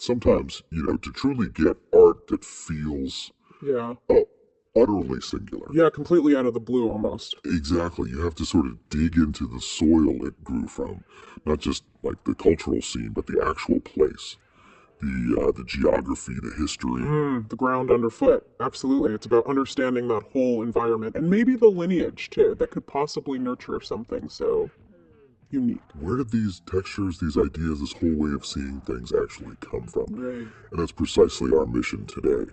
sometimes, to truly get art that feels Yeah. utterly singular. Yeah, completely out of the blue almost. Exactly. You have to sort of dig into the soil it grew from, not just like the cultural scene, but the actual place, the geography, the history. The ground underfoot. Absolutely. It's about understanding that whole environment and maybe the lineage too that could possibly nurture something so unique. Where did these textures, these ideas, this whole way of seeing things actually come from? Right. And that's precisely our mission today,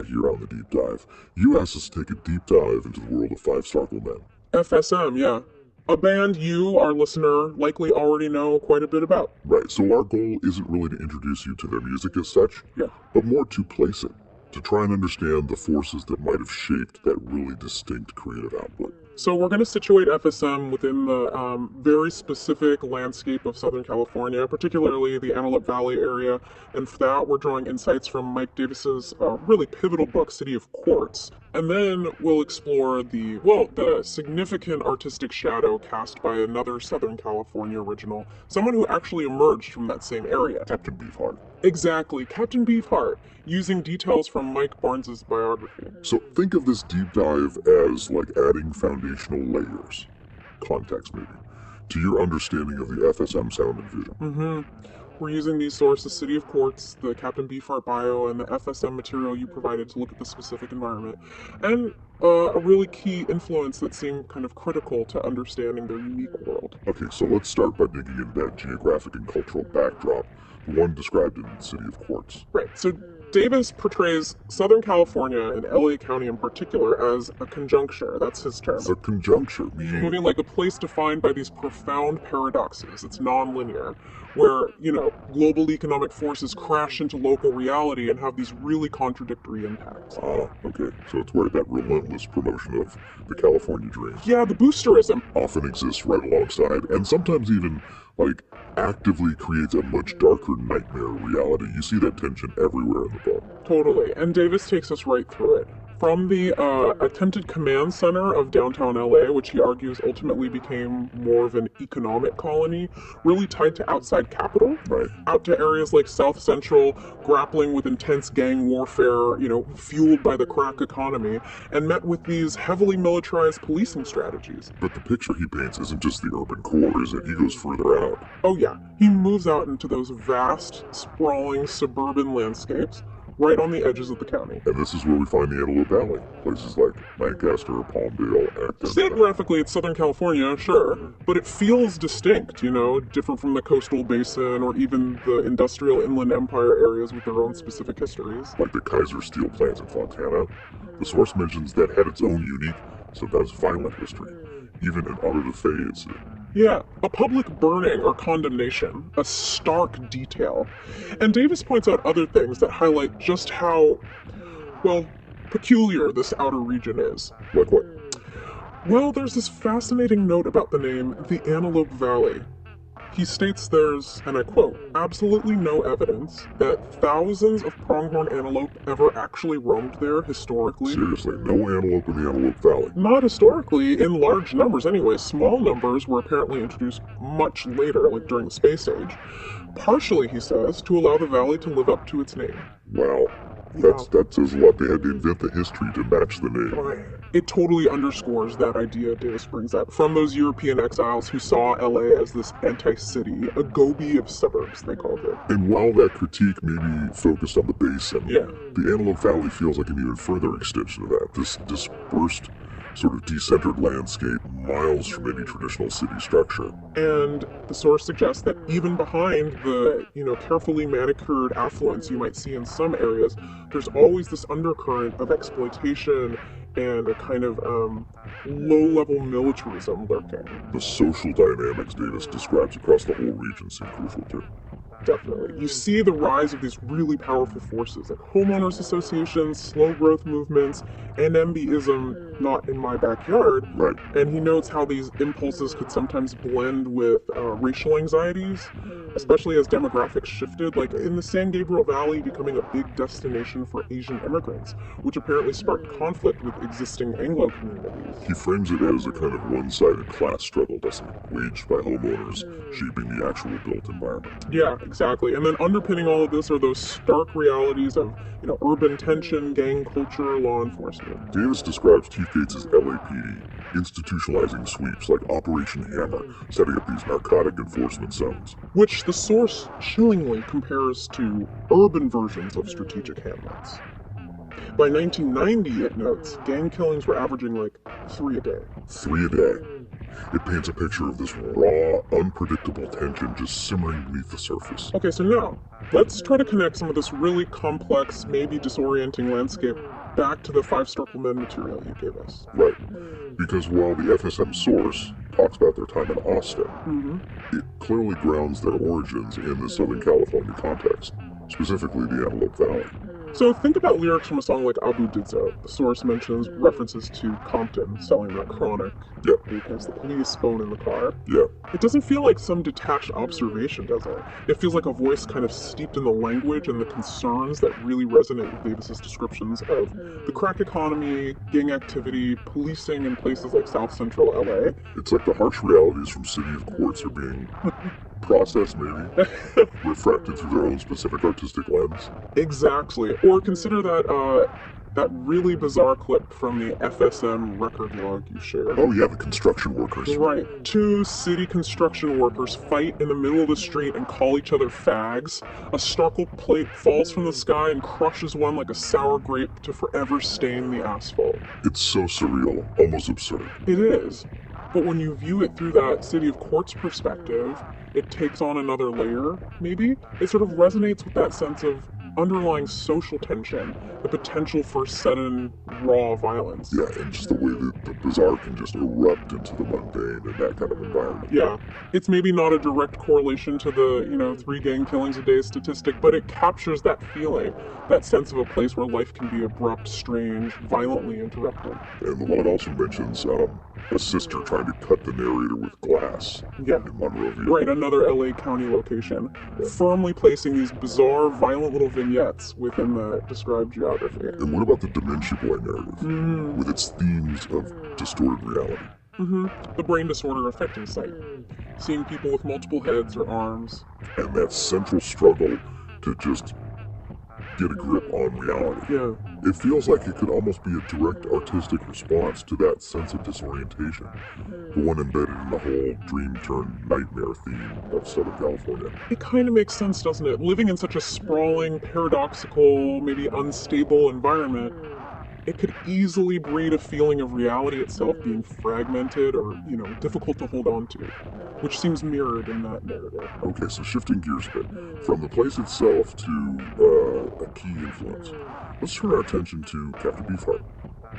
here on the Deep Dive. You asked us to take a deep dive into the world of Five Starcle Men. FSM, yeah. A band you, our listener, likely already know quite a bit about. Right, so our goal isn't really to introduce you to their music as such, Yeah. but more to place it, to try and understand the forces that might have shaped that really distinct creative output. So we're going to situate FSM within the very specific landscape of Southern California, particularly the Antelope Valley area. And for that, we're drawing insights from Mike Davis's really pivotal book, City of Quartz. And then we'll explore the significant artistic shadow cast by another Southern California original, someone who actually emerged from that same area. Captain Beefheart. Exactly, Captain Beefheart, using details from Mike Barnes's biography. So think of this deep dive as like adding foundational layers, context maybe, to your understanding of the FSM sound and vision. We're using these sources, City of Quartz, the Captain Beefheart bio, and the FSM material you provided to look at the specific environment, and a really key influence that seemed kind of critical to understanding their unique world. Okay, so let's start by digging into that geographic and cultural backdrop, the one described in City of Quartz. Right, so Davis portrays Southern California and LA County in particular as a conjuncture. That's his term. A conjuncture, meaning Like a place defined by these profound paradoxes. It's non-linear, where, global economic forces crash into local reality and have these really contradictory impacts. okay, so it's where that relentless promotion of the California dream Yeah, the boosterism. often exists right alongside, and sometimes even, actively creates a much darker nightmare reality. You see that tension everywhere in the book. Totally, and Davis takes us right through it. From the attempted command center of downtown LA, which he argues ultimately became more of an economic colony, really tied to outside capital, Right. out to areas like South Central, grappling with intense gang warfare, fueled by the crack economy, and met with these heavily militarized policing strategies. But the picture he paints isn't just the urban core, is it? He goes further out. Oh yeah, he moves out into those vast, sprawling suburban landscapes, right on the edges of the county. And this is where we find the Antelope Valley. Places like Lancaster, Palmdale, Acton. Geographically, it's Southern California, sure, but it feels distinct, different from the coastal basin or even the industrial inland empire areas with their own specific histories. Like the Kaiser steel plants in Fontana. The source mentions that had its own unique, sometimes violent history, even an auto da fe incident. Yeah, a public burning or condemnation, a stark detail. And Davis points out other things that highlight just how, peculiar this outer region is. Like what? Well, there's this fascinating note about the name, the Antelope Valley. He states there's, and I quote, absolutely no evidence that thousands of pronghorn antelope ever actually roamed there historically. Seriously, no antelope in the Antelope Valley. Not historically, in large numbers anyway. Small numbers were apparently introduced much later, like during the Space Age. Partially, he says, to allow the valley to live up to its name. Wow. That says a lot. They had to invent the history to match the name. It totally underscores that idea Davis brings up from those European exiles who saw LA as this anti-city, a goby of suburbs, they called it. And while that critique maybe focused on the basin, Yeah. the Antelope Valley feels like an even further extension of that. This dispersed, sort of decentered landscape miles from any traditional city structure. And the source suggests that even behind the, carefully manicured affluence you might see in some areas, there's always this undercurrent of exploitation and a kind of low-level militarism lurking. The social dynamics Davis describes across the whole region seem crucial too. Definitely. You see the rise of these really powerful forces, like homeowners associations, slow growth movements, and NIMBYism, not in my backyard. Right. And he notes how these impulses could sometimes blend with racial anxieties, especially as demographics shifted, like in the San Gabriel Valley becoming a big destination for Asian immigrants, which apparently sparked conflict with existing Anglo communities. He frames it as a kind of one-sided class struggle, doesn't he? Waged by homeowners, shaping the actual built environment. Yeah, Exactly. And then underpinning all of this are those stark realities of, urban tension, gang culture, law enforcement. Davis describes Chief Gates's LAPD institutionalizing sweeps like Operation Hammer, setting up these narcotic enforcement zones. Which the source chillingly compares to urban versions of strategic hamlets. By 1990, it notes, gang killings were averaging like 3 a day. 3 a day. It paints a picture of this raw, unpredictable tension just simmering beneath the surface. Okay, so now, let's try to connect some of this really complex, maybe disorienting landscape back to the 5 Starcle Men material you gave us. Right. Because while the FSM source talks about their time in Austin, it clearly grounds their origins in the Southern California context, specifically the Antelope Valley. So think about lyrics from a song like Abu Didzo. The source mentions references to Compton selling that chronic. Yep. Because the police phone in the car. Yeah. It doesn't feel like some detached observation, does it? It feels like a voice kind of steeped in the language and the concerns that really resonate with Davis's descriptions of the crack economy, gang activity, policing in places like South Central LA. It's like the harsh realities from City of Quartz are being processed, maybe, refracted through their own specific artistic lens. Exactly. Or consider that really bizarre clip from the FSM record log you shared. Oh yeah, the construction workers. Right. 2 city construction workers fight in the middle of the street and call each other fags. A Starcle plate falls from the sky and crushes one like a sour grape to forever stain the asphalt. It's so surreal, almost absurd. It is. But when you view it through that City of Quartz perspective, it takes on another layer, maybe? It sort of resonates with that sense of underlying social tension, the potential for sudden, raw violence. Yeah, and just the way that the bizarre can just erupt into the mundane in that kind of environment. Yeah. It's maybe not a direct correlation to the, 3 gang killings a day statistic, but it captures that feeling, that sense of a place where life can be abrupt, strange, violently interrupted. And the law also mentions a sister trying to cut the narrator with glass in Monrovia. Right, another LA County location, firmly placing these bizarre, violent little vignettes within the described geography. And what about the Dementia Boy narrative, with its themes of distorted reality? The brain disorder affecting sight. Seeing people with multiple heads or arms. And that central struggle to just get a grip on reality. Yeah. It feels like it could almost be a direct artistic response to that sense of disorientation, the one embedded in the whole dream-turned-nightmare theme of Southern California. It kind of makes sense, doesn't it? Living in such a sprawling, paradoxical, maybe unstable environment, it could easily breed a feeling of reality itself being fragmented or, difficult to hold on to, which seems mirrored in that narrative. Okay, so shifting gears a bit, from the place itself to a key influence, let's turn our attention to Captain Beefheart,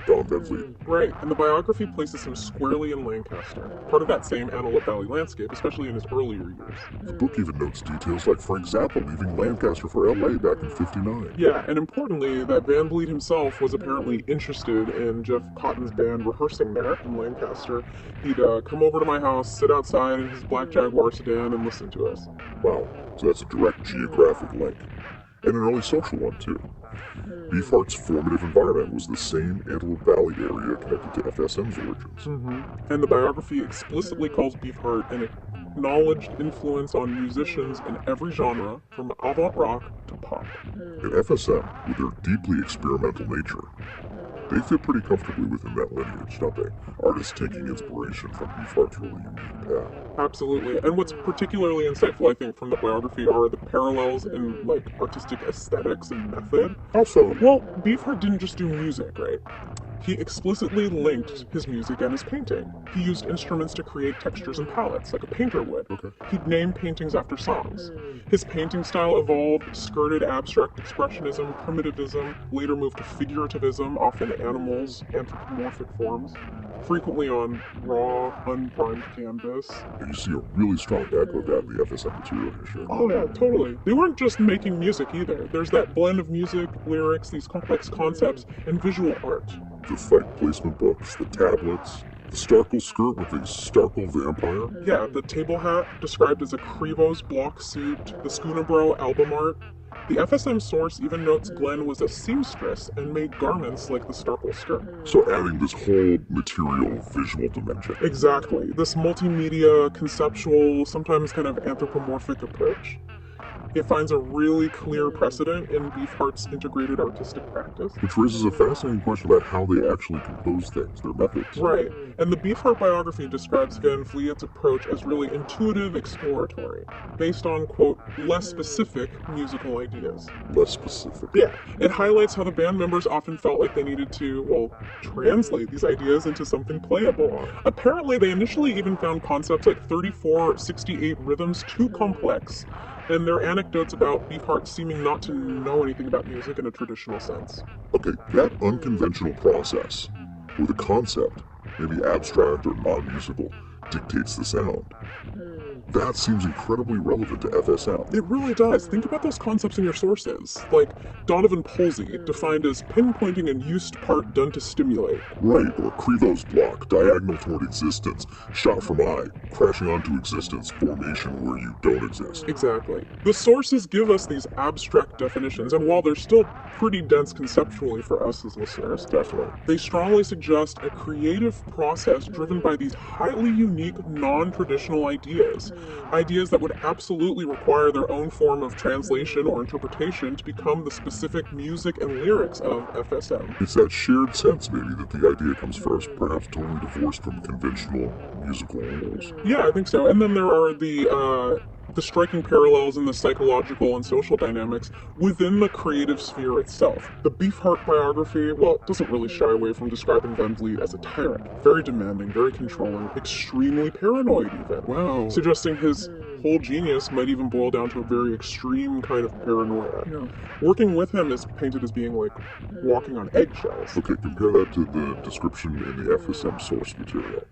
Don Bensley. Right, and the biography places him squarely in Lancaster, part of that same Antelope Valley landscape, especially in his earlier years. The book even notes details like Frank Zappa leaving Lancaster for LA back in '59. Yeah, and importantly, that Van Vliet himself was apparently interested in Jeff Cotton's band rehearsing there in Lancaster. He'd come over to my house, sit outside in his black Jaguar sedan, and listen to us. Wow, so that's a direct geographic link. And an early social one, too. Beefheart's formative environment was the same Antelope Valley area connected to FSM's origins. And the biography explicitly calls Beefheart an acknowledged influence on musicians in every genre, from avant rock to pop. And FSM, with their deeply experimental nature, they fit pretty comfortably within that lineage, don't they? Artists taking inspiration from Beefheart's really unique path. Absolutely. And what's particularly insightful, I think, from the biography are the parallels in, artistic aesthetics and method. Also, well, Beefheart didn't just do music, right? He explicitly linked his music and his painting. He used instruments to create textures and palettes, like a painter would. Okay. He'd name paintings after songs. His painting style evolved, skirted abstract expressionism, primitivism, later moved to figurativism, often animals, anthropomorphic forms, frequently on raw, unprimed canvas. And you see a really strong echo of that in the FSM material here, sure. Oh yeah, totally. They weren't just making music either. There's that blend of music, lyrics, these complex concepts, and visual art. The fight placement books, the tablets, the Starcle skirt with a Starcle vampire. Yeah, the table hat, described as a Krivos block suit, the Schoonerbro album art. The FSM source even notes Glenn was a seamstress and made garments like the Starcle skirt. So adding this whole material visual dimension. Exactly. This multimedia, conceptual, sometimes kind of anthropomorphic approach. It finds a really clear precedent in Beefheart's integrated artistic practice. Which raises a fascinating question about how they actually compose things, their methods. Right, and the Beefheart biography describes Van Vliet's approach as really intuitive exploratory, based on, quote, less specific musical ideas. Less specific. Yeah, it highlights how the band members often felt like they needed to, well, translate these ideas into something playable. Apparently, they initially even found concepts like 34/68 rhythms too complex, and their anecdotes about Beefheart seeming not to know anything about music in a traditional sense. Okay, that unconventional process, where the concept, maybe abstract or non-musical, dictates the sound, that seems incredibly relevant to FSM. It really does. Think about those concepts in your sources. Like Donovan Polsey, defined as pinpointing a used part done to stimulate. Right, or Krivo's block, diagonal toward existence, shot from eye, crashing onto existence, formation where you don't exist. Exactly. The sources give us these abstract definitions, and while they're still pretty dense conceptually for us as listeners, Definitely. they strongly suggest a creative process driven by these highly unique, non-traditional ideas. Ideas that would absolutely require their own form of translation or interpretation to become the specific music and lyrics of FSM. It's that shared sense, maybe, that the idea comes first, perhaps totally divorced from conventional musical rules. Yeah, I think so. And then there are the striking parallels in the psychological and social dynamics within the creative sphere itself. The Beefheart biography, well, doesn't really shy away from describing Van Vliet as a tyrant. Very demanding, very controlling, extremely paranoid even. Wow. Suggesting his whole genius might even boil down to a very extreme kind of paranoia. Yeah. Working with him is painted as being like walking on eggshells. Okay, compare that to the description in the FSM source material.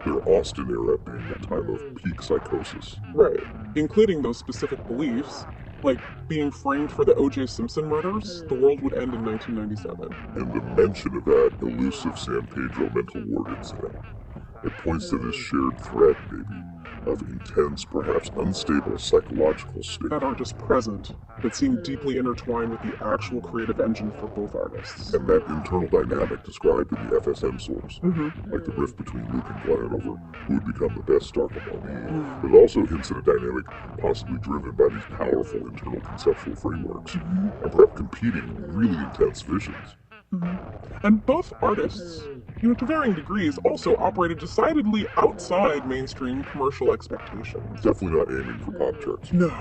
Their Austin era being a time of peak psychosis. Right. Including those specific beliefs, like being framed for the O.J. Simpson murders, the world would end in 1997. And the mention of that elusive San Pedro mental ward incident. It points to this shared thread, maybe, of intense, perhaps unstable psychological state. That aren't just present, but seem deeply intertwined with the actual creative engine for both artists. And that internal dynamic described in the FSM source, like the rift between Luke and Glenn over who would become the best Starcle nominee, but also hints at a dynamic possibly driven by these powerful internal conceptual frameworks, and perhaps competing, really intense visions. And both artists, to varying degrees, also operated decidedly outside mainstream commercial expectations. Definitely not aiming for pop charts. No.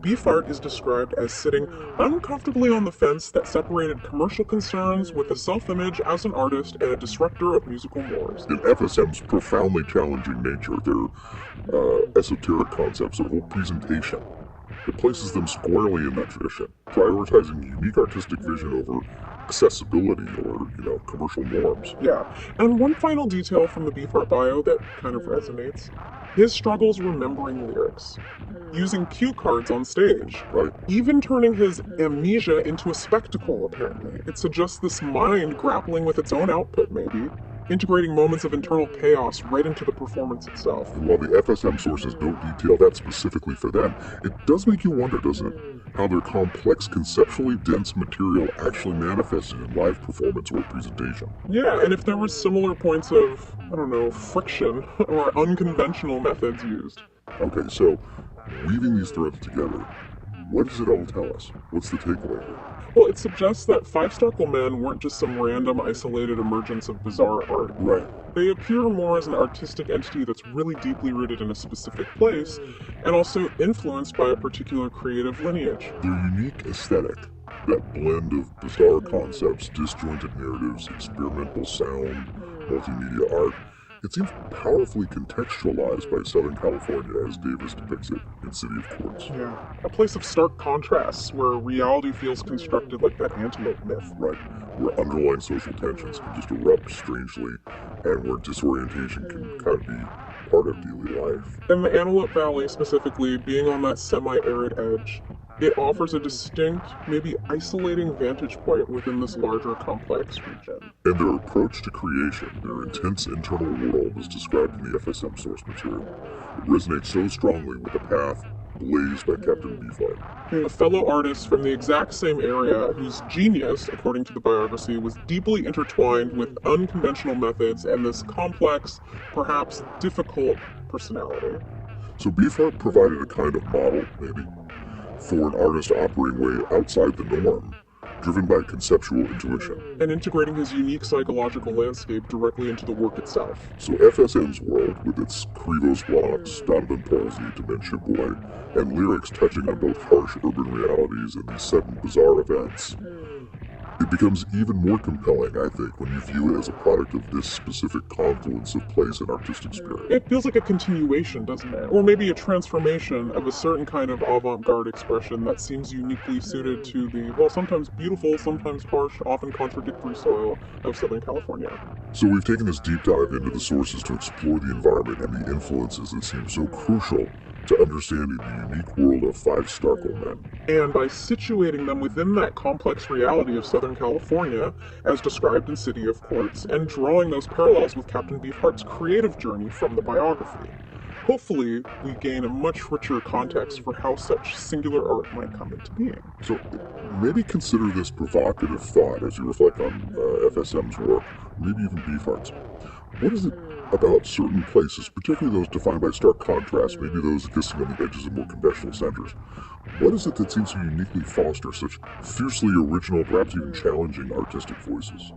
Beefheart is described as sitting uncomfortably on the fence that separated commercial concerns with a self-image as an artist and a disruptor of musical norms. In FSM's profoundly challenging nature, their esoteric concepts, their whole presentation, it places them squarely in that tradition, prioritizing unique artistic vision over accessibility or, commercial norms. Yeah, and one final detail from the Beefheart bio that kind of resonates. His struggles remembering lyrics, using cue cards on stage, Right. even turning his amnesia into a spectacle, apparently. It suggests this mind grappling with its own output, maybe, integrating moments of internal chaos right into the performance itself. And while the FSM sources don't detail that specifically for them, it does make you wonder, doesn't it, how their complex, conceptually dense material actually manifested in live performance or presentation. Yeah, and if there were similar points of, friction or unconventional methods used. Okay, so, weaving these threads together, what does it all tell us? What's the takeaway here? Well, it suggests that Five Starcle Men weren't just some random, isolated emergence of bizarre art. Right. They appear more as an artistic entity that's really deeply rooted in a specific place, and also influenced by a particular creative lineage. Their unique aesthetic, that blend of bizarre concepts, disjointed narratives, experimental sound, multimedia art, it seems powerfully contextualized by Southern California as Davis depicts it in City of Quartz. Yeah, a place of stark contrasts where reality feels constructed like that antelope myth. Right, where underlying social tensions can just erupt strangely, and where disorientation can kind of be part of daily life. And the Antelope Valley, specifically, being on that semi-arid edge, it offers a distinct, maybe isolating vantage point within this larger, complex region. And their approach to creation, their intense internal world as described in the FSM source material, it resonates so strongly with the path blazed by Captain Beefheart. A fellow artist from the exact same area whose genius, according to the biography, was deeply intertwined with unconventional methods and this complex, perhaps difficult personality. So Beefheart provided a kind of model, maybe, for an artist operating way outside the norm, driven by conceptual intuition. And integrating his unique psychological landscape directly into the work itself. So FSM's world, with its Krivos blocks, Donovan Palsy, Dementia Boy, and lyrics touching on both harsh urban realities and these sudden bizarre events, it becomes even more compelling, I think, when you view it as a product of this specific confluence of place and artistic spirit. It feels like a continuation, doesn't it? Or maybe a transformation of a certain kind of avant-garde expression that seems uniquely suited to the, well, sometimes beautiful, sometimes harsh, often contradictory soil of Southern California. So we've taken this deep dive into the sources to explore the environment and the influences that seem so crucial to understanding the unique world of 5 Starcle men. And by situating them within that complex reality of Southern California, as described in City of Quartz, and drawing those parallels with Captain Beefheart's creative journey from the biography. Hopefully, we gain a much richer context for how such singular art might come into being. So maybe consider this provocative thought as you reflect on FSM's work, maybe even Beefheart's. What is it about certain places, particularly those defined by stark contrast, maybe those existing on the edges of more conventional centers? What is it that seems to uniquely foster such fiercely original, perhaps even challenging artistic voices?